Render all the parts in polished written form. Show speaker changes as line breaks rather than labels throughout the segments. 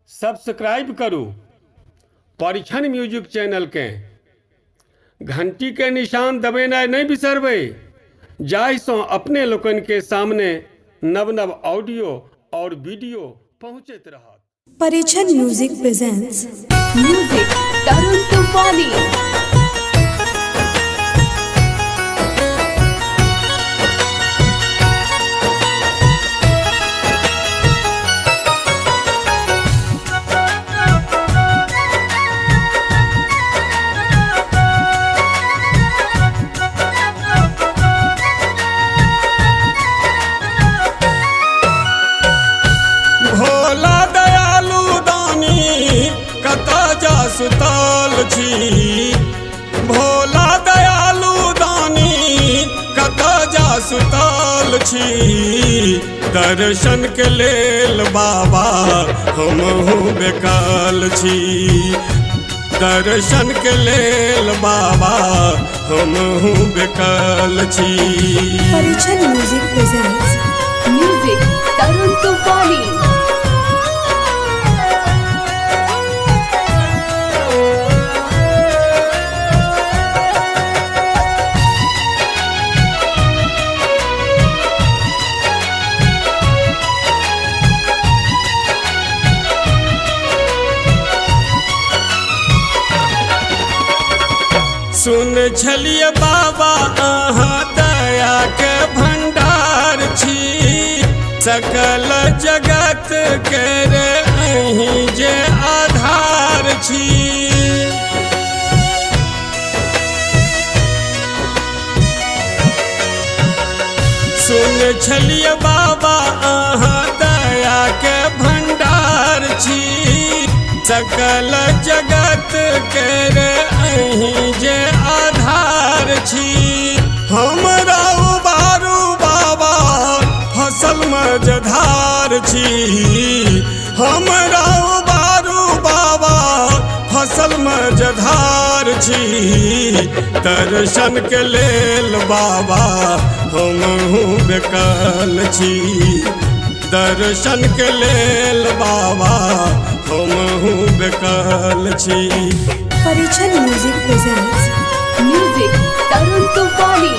Subscribe करू परिछन music channel के घंटी के निशान दबेनाइ नहीं बिसरबै, जाहिसँ अपने लोकन के सामने नव नव ऑडियो और वीडियो पहुँचैत रहत।
परिछन म्यूजिक प्रेजेंट्स
म्यूजिक तरुण तूफानी।
भोला दयालु दानी कतऽ जा सुतल छी, भोला दयालु दानी कतऽ जा सुतल छी। दर्शन के लेल बाबा हमहूँ बेकल छी, दर्शन के लेल बाबा हमहूँ बेकल छी।
परिछन म्यूजिक प्रेजेंट्स
म्यूजिक तरुण तूफानी।
सुन छलिए बाबा अहाँ दया के भंडार छी, सकल जगत के रे अहीं जे आधार छी। सुन छलिए बाबा अहाँ दया के भंडार छी, सकल जगत के रे अहीं जे आधार छी। हमरा उबारू बाबा फसल मझधार छी, हमरा उबारू बाबा फसल मझधार छी। दर्शन के लेल बाबा हमहूँ बेकल छी, दर्शन के लेल बाबा हमहूँ बेकल छी।
परिछन म्यूजिक प्रेजेंट्स
म्यूजिक तरुण तूफानी।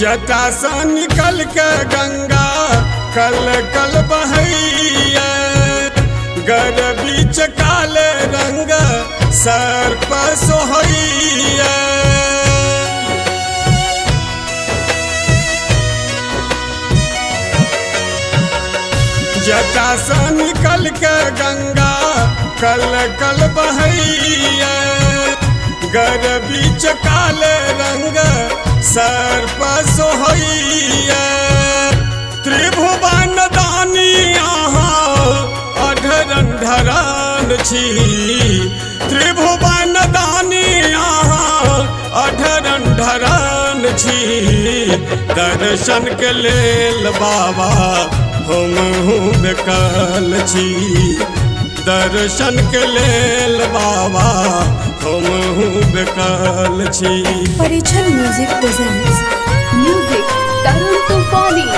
जटा से निकल के गंगा कल कल बहैया, गर बीच काले रंग सर पर सोहैया। जटा से निकल के गंगा कल कल बहैया, गर बीच काले रंग सर पर सोहैया। त्रिभुवन दानी अहाँ अढरन ढरान छी, त्रिभुवन दानी अहाँ अढरन ढरान छी। दर्शन के लेल बाबा हमहूँ बेकल छी, दर्शन के लेल बाबा हमहूँ बेकल छी।
परिछन म्यूजिक प्रेजेंट्स
म्यूजिक तरुण तूफानी।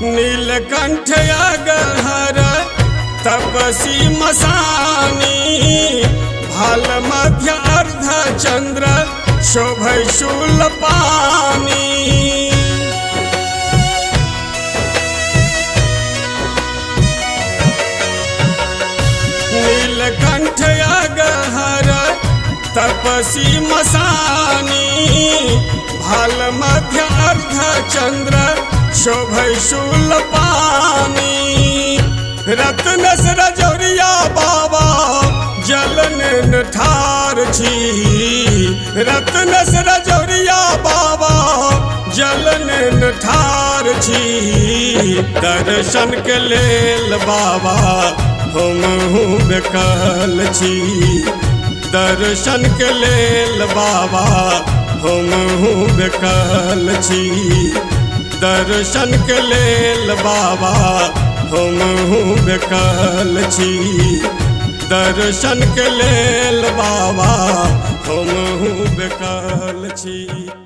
नीलकंठ अगहर तपसी मसानी, भाल मध्य अर्ध चंद्र शोभै शूलपानी। नीलकंठ अगहर तपसी मसानी, भाल मध्य अर्ध चंद्र शोभै शूलपानी। रत्न से रजौरिया बाबा जलन ठार छी रत्न से रजौरिया बाबा जलन ठार छी दर्शन के लेल बाबा हम बेकल छी दर्शन के लेल बाबा हम बेकल छी दर्शन के लेल बाबा हम बेकल छी दर्शन के लेल बाबा हम बेकल छी।